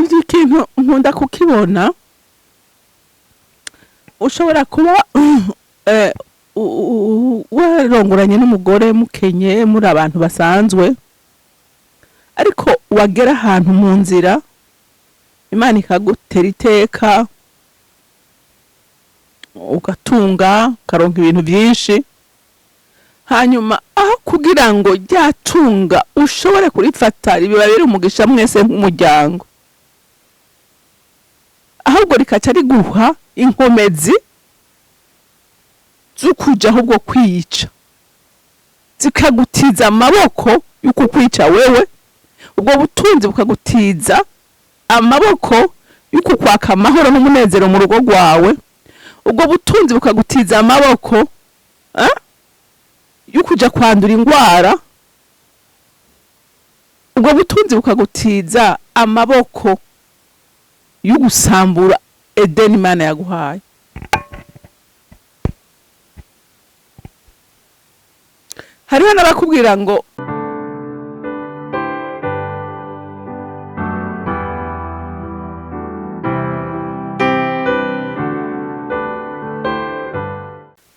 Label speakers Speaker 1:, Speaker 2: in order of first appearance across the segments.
Speaker 1: ibyo ikintu nkunda kukibona ushobora kuba warongoranye n'umugore mukenye muri abantu basanzwe, ariko wagera ahantu mu nzira Imana ikagutera iteka ugatunga ukaronka ibintu byinshi, hanyuma aho kugira ngo ryatunga ushobore kurifata bibabere umugisha mwese nk'umuryango, ahubwo rikaca riguha inkomezi zukuja ahubwo kwica, zikagutiza amaboko yuko kwica wewe, ubwo butunzi bukagutiza amaboko yuko kwaka amahoro n'umunezero mu rugo rwawe, ubwo butunzi bukagutiza amaboko yukuja kwandura indwara, ubwo butunzi bukagutiza amaboko y'ugusambura Edeni Imana yaguhaye. Hariho n'abakubwira ngo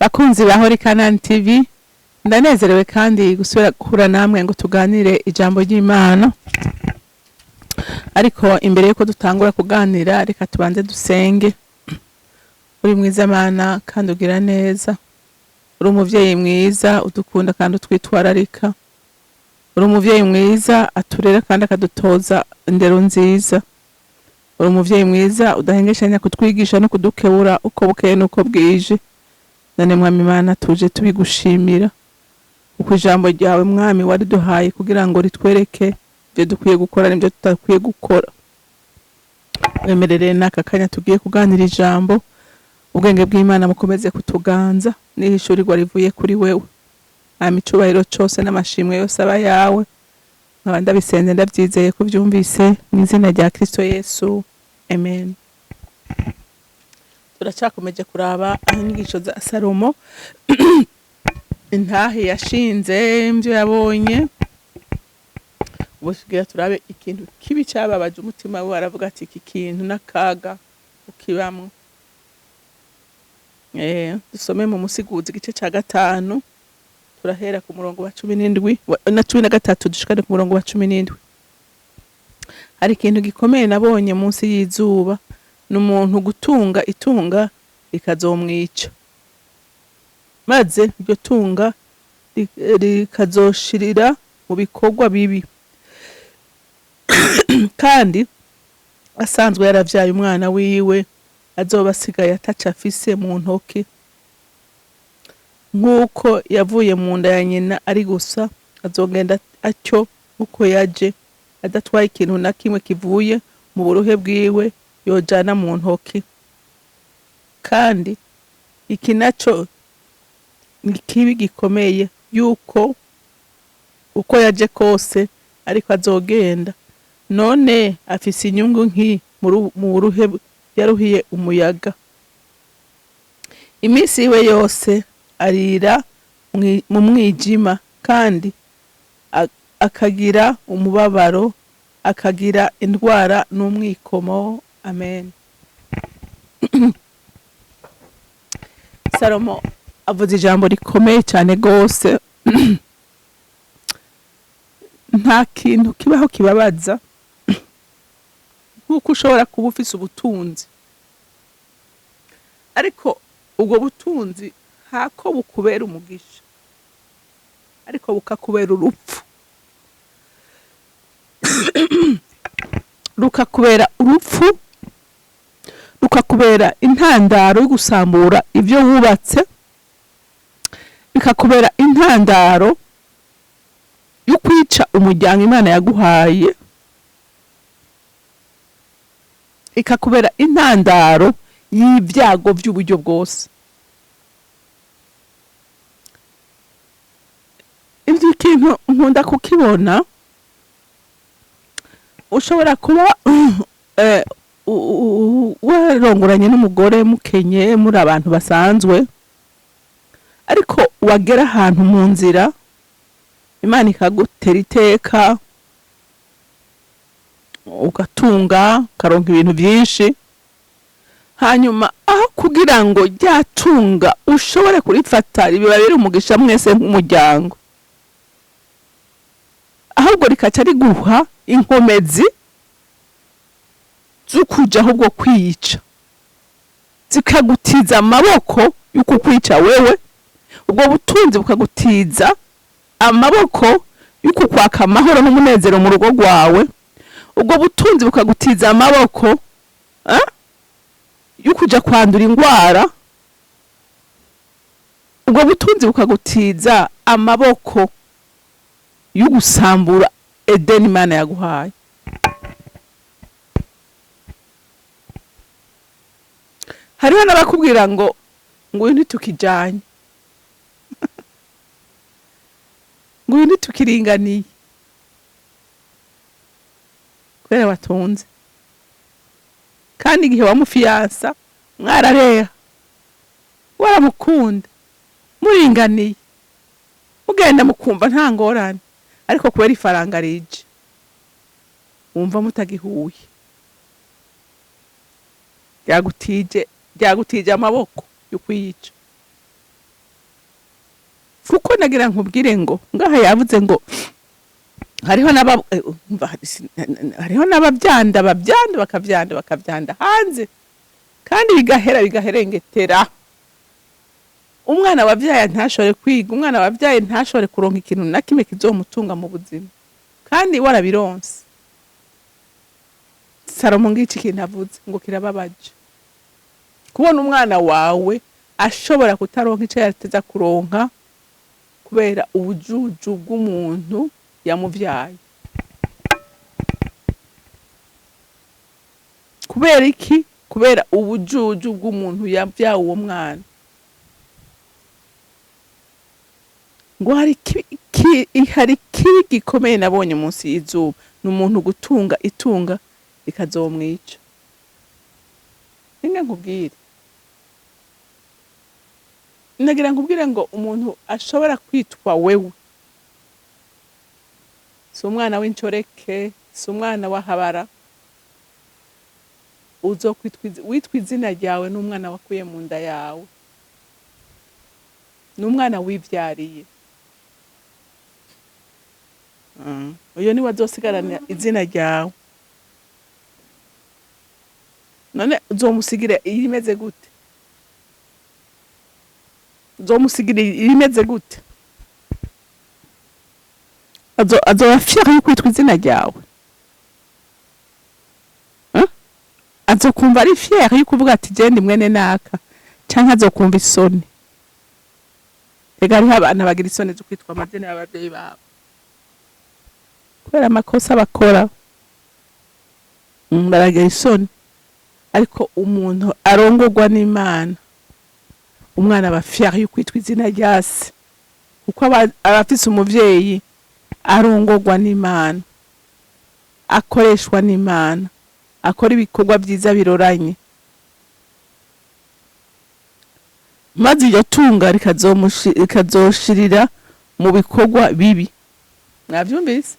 Speaker 1: bakunzi bahori CANAAN TV, ndanezerewe kandi gusubira guhura namwe ngo tuganire ijambo ry'Imana. Ariko imbere yuko dutangura kuganira, reka tubanze dusenge. Uri mwiza Mana kandi ugira neza, uri umuvyeyi mwiza udukunda kandi utwitwararika, uri umuvyeyi mwiza aturera kandi akadutoza indero nziza, uri umuvyeyi mwiza udahengeshanya kutwigisha no kudukebura uko bukeye nuko bwije. None Mwami Imana tuje tubigushimira uko ijambo ryawe Mwami wariduhaye kugira ngo ritwereke ibyo dukwiye gukora n'ibyo tutakwiye gukora. Wemerere n'aka kanya tugiye kuganira ijambo, ubwenge bw'Imana mukomeze kutuganza n'ishurirwa rivuye kuri wewe. Amicubahiro cyose n'amashimwe yose aba yawe, nkaba ndabisenze ndabyizeye ko byumvise mu izina rya Kristo Yesu, amen. Turacakomeje kuraba inyigisho za Salomo intahe yashinze ibyo yabonye. Ubushigira turabe ikintu kibi cyababaje umutima we, aravuga ati iki kintu n'akaga ukibamwe. Dusome mu Musiguzi igice cya 5, turahera ku murongo wa 17 na 13 dushikane ku murongo wa 17. Hari ikintu gikomeye nabonye munsi y'izuba, n'umuntu gutunga itunga rikazomwica, maze iryo tunga rikazoshirira mu bikorwa bibi. Kandi asanzwe yaravyaye umwana wiwe azoba asigaye ataca afise mu ntoke, nk'uko yavuye mu nda ya nyina ari gusa azogenda atyo uko yaje, adatwaye ikintu na kimwe kivuye mu buruhe bwiwe yojana mu ntoke. Kandi iki naco ni kibi gikomeye, yuko uko yaje kose ariko azogenda, none afise inyungu nki mu buruhe yaruhiye umuyaga. Iminsi iwe yose arira mu mwijima, kandi akagira umubabaro, akagira indwara n'umwikomo. Amen. Salomo avuze ijambo rikomeye cyane gose. Nta kintu kibaho kibabaza nkuko ushobora kuba ufise ubutunzi, ariko ubwo butunzi hako bukubera umugisha, ariko bukakubera urupfu. Rukakubera urupfu, rukakubera intandaro yo gusambura ibyo wubatse, bikakubera intandaro yo kwica umuryango Imana yaguhaye, ikakubera intandaro y'ibyago by'uburyo bwose. Ibyo kintu nkunda kukibona, ushobora kuba warongoranye n'umugore mukenye muri abantu basanzwe, ariko wagera ahantu mu nzira Imana ikagutera iteka ugatunga karonka ibintu byinshi, hanyuma aho kugira ngo ryatunga ushobore kurifata bibabere umugisha mwese nk'umuryango, ahubwo rikaca riguha inkomezi zo kuja ahubwo kwica, zikagutiza amaboko yuko kwica wewe, ubwo butunzi bukagutiza amaboko yuko kwaka amahoro n'umunezero mu rugo rwawe, ubwo butunzi bukagutiza amaboko yukuja kwandura indwara, ubwo butunzi bukagutiza amaboko y'ugusambura Edeni Imana yaguhaye. Hariho n'abakubwira ngo uyu ntitukijanye ngo uyu ntitukiringaniye kubera watunze, kandi igihe wamufiyansa mwarareha waramukunda muringaniye mugenda mukumva nta ngorane, ariko kubera ifaranga rije wumva mutagihuye, ryagutije amaboko yo kwiyica. Kuko nagira nkubwire ngo ngaha yavuze ngo hariho n'ababyanda bakavyanda hanze, kandi bigaherengetera. Umwana wavyaye ntashobore kwiga, umwana wavyaye ntashobore kuronka ikintu na kimwe kizomutunga mu buzima, kandi warabironse. Salomo ngiki ikintu avuze ngo kirababaje kubona umwana wawe ashobora kutaronka ico yarateza kuronka kubera ubujuju bw'umuntu yamuvyaye. Kubera iki? Kubera ubujuju bw'umuntu yavyaye uwo mwana. Ngo hari kibi gikomeye nabonye munsi y'izuba, n'umuntu gutunga itunga ikazomwica. Ninga nkubwire, nagira nkubwire ngo umuntu ashobora kwitwa wewe, si umwana w'incoreke, si umwana w'ahabara, witwa izina ryawe n'umwana wakuye mu nda yawe, n'umwana wivyariye. Uyo ni wazosigarana izina ryawe. None uzomusigira irimeze gute? Uzomusigira irimeze gute? Azoba fier yuko kwitwa izina ryawe? Azokumva ari fier yuko uvuga ati je ndi mwene naka, canke azokumva isoni? Ega hariho abana bagira isoni zo kwitwa amazina y'abavyeyi babo kubera amakosa bakora, baragira isoni. Ariko umuntu arongorwa n'Imana, umwana aba fier yuko kwitwa izina ryase, kuko abafise umuvyeyi arongorwa n'Imana, akoreshwa n'Imana, akora ibikorwa byiza biroranye, maze iryo tunga rikazoshirira mu bikorwa bibi. Mwavyumvise?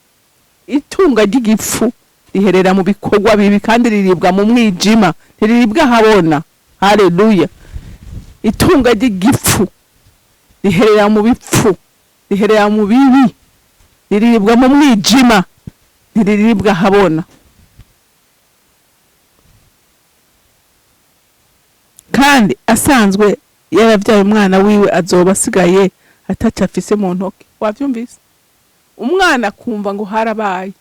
Speaker 1: Itunga ry'igifu riherera mu bikorwa bibi, kandi riribwa mu mwijima, ntiriribwa habona. Haleluya! Itunga ry'igifu riherera mu bipfu, riherera mu bibi, riribwa mu mwijima, ntiriribwa habona. Kandi asanzwe yaravyaye umwana wiwe azoba asigaye ataca afise mu ntoke. Wavyumvise? Umwana kumva ngo harabaye,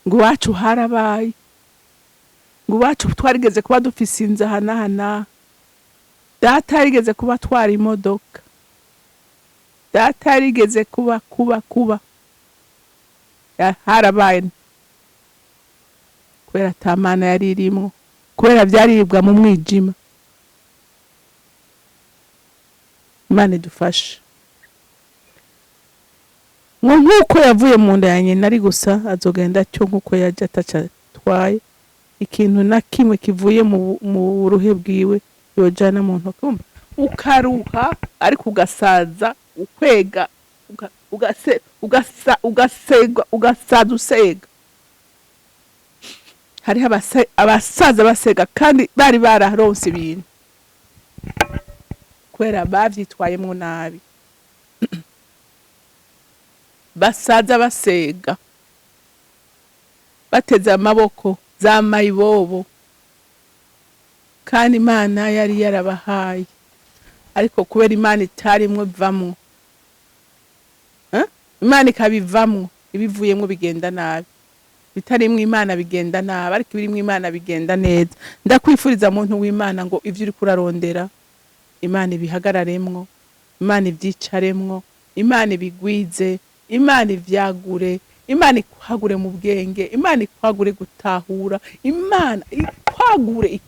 Speaker 1: ngo wacu harabaye, ngo wacu twarigeze kuba dufise inzahana, data yarigeze kuba twara imodoka, data yarigeze kuba harabaye, kubera atamana yari irimo, kubera vyaribwa mu mwijima. Imana idufashe. Nkuko yavuye mu nda ya nyina ari gusa, azogenda cyo nkuko yaje ataca twaye ikintu na kimwe kivuye mu ruhe bwiwe yojana mu ntoke. Ukaruha ariko ugasaza, ukwega, ugasaza usega. hariho abasaza basega kandi bari bararonse ibintu kubera bavyitwayemwo nabi. Basaza basega bateze amaboko za mayibobo kandi Imana yari yarabahaye, ariko kubera Imana itarimwo bivamwo, Imana ikabivamwo, ibivuyemwo bigenda nabi. Bitarimwo Imana bigenda nabi, ariko ibirimwo Imana bigenda neza. Ndakwifuriza muntu w'Imana ngo ivyo uri kurarondera Imana ibihagararemwo, Imana ivyicaremwo, Imana ibigwize, Imana ivyagure, Imana ikwagure mu bwenge, Imana ikwagure gutahura, Imana ikwagure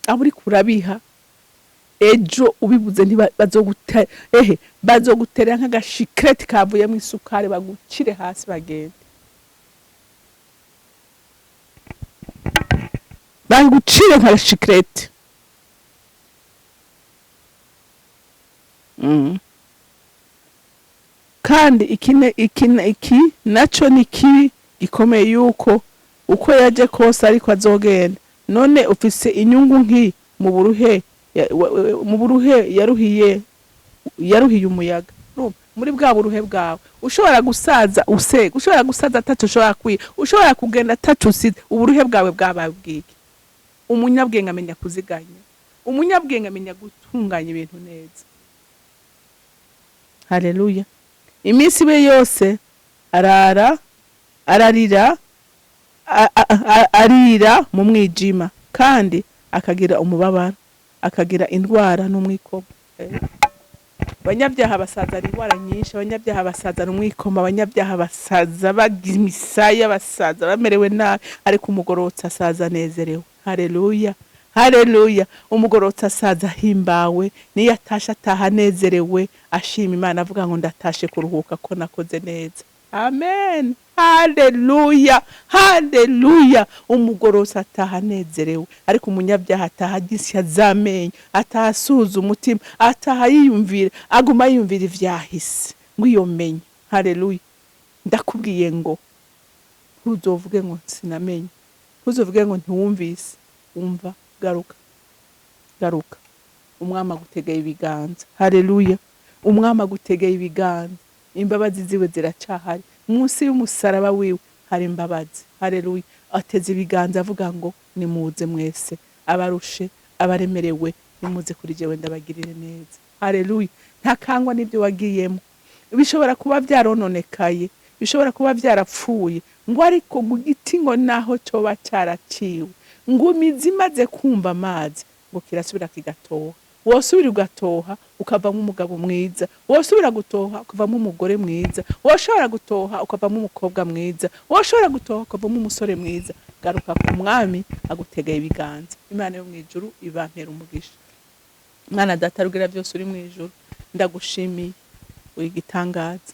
Speaker 1: abo uriko urabiha ejo ubibuze bazogutera nk'agashikireti kavuyemwo isukari bagucire hasi bagende, bagucire nk'agashikireti. Kandi iki naco ni kibi gikomeye, yuko uko yaje kose ariko azogenda. None ufise inyungu nki mu buruhe yaruhiye umuyaga, muri bwa buruhe bwawe ushobora gusaza usega, ushobora gusaza ataco ushobora kwiha, ushobora kugenda ataco usize. Uburuhe bwawe bwabaye bwiki? Umunyabwenge amenya kuziganya, umunyabwenge amenya gutunganya ibintu neza. Haleluya. Iminsi be yose arira mu mwijima, kandi akagira umubabaro, akagira indwara n'umwikomo. Abanyabyaha basaza indwara nyinshi, abanyabyaha basaza n'umwikomo, abanyabyaha basaza bagira imisaya, basaza bamerewe nabi, ariko umugorotsi asaza anezerewe. Haleluya, haleluya. Umugorotsi asaza himbawe, niyo atashe ataha anezerewe, ashima Imana avuga ngo ndatashe kuruhuka ko nakoze neza. Amen. Haleluya, haleluya. Umugorotsi ataha anezerewe, ariko umunyabyaha ataha agisya zamenyo, ataha asuza umutima, ataha yiyumvira, aguma yiyumvira ivyahise ngo iyo menye. Haleluya. Ndakubwiye ngo ntuzovuge ngo sinamenye, ntuzovuge ngo ntiwumvise. Umva, garuka. Umwami agutegeye ibiganza. Haleluya. Umwami agutegeye ibiganza. Imbabazi ziwe ziracahari. Munsi y'umusaraba wiwe hari imbabazi. Haleluya. Ateze ibiganza avuga ngo nimuze mwese abarushe, abaremerewe, nimuze kuri jewe ndabagirire neza. Haleluya. Ntakangwa n'ibyo wagiyemo. Bishobora kuba vyarononekaye, bishobora kuba vyarapfuye, ngo ariko mu giti ngo naho coba caraciwe, ngo imizi imaze kumva amazi ngo kirasubira kigatoha. Wosubira ugatoha ukavamo umugabo mwiza, wosubira gutoha ukavamo umugore mwiza, woshobora gutoha ukavamo umukobwa mwiza, woshobora gutoha ukavamo umusore mwiza. Garuka ku mwami agutegeye ibiganza. Imana yo mwijuru ibampera umugisha. Mwana data rugira byose uri mwijuru, ndagushimiye, uri gitangaza,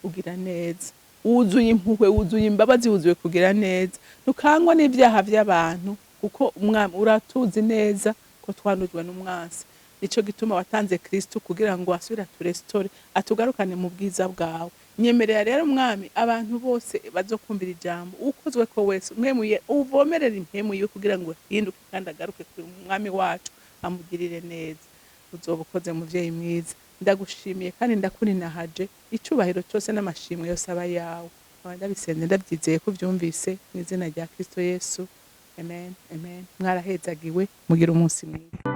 Speaker 1: ugira neza, wuzuye impuhwe, wuzuye imbabazi, wuzuye kugira neza. Ntukangwa n'ibyaha by'abantu, kuko umwami uratuzi neza ko twandujwe n'umwasi. Nico gituma watanze Kristo kugira ngo asubira turestore, atugarukane mu bwiza bwawe. Nyemerera rero mwami abantu bose bazokumvira ijambo, ukozwe ko wese umwemuye uvomerera impemu yiwe kugira ngo hinduke kandi agaruke ku mwami wacu amugirire neza. Uzoba ukoze muvyeyi mwiza. Ndagushimiye kandi ndakuninahaje, icubahiro cyose n'amashimwe yose aba yawe. Ndabisenze ndabyizeye ko vyumvise mu izina rya Kristo Yesu. Amen, amen. Mwarahezagiwe, mugira umunsi mwiza.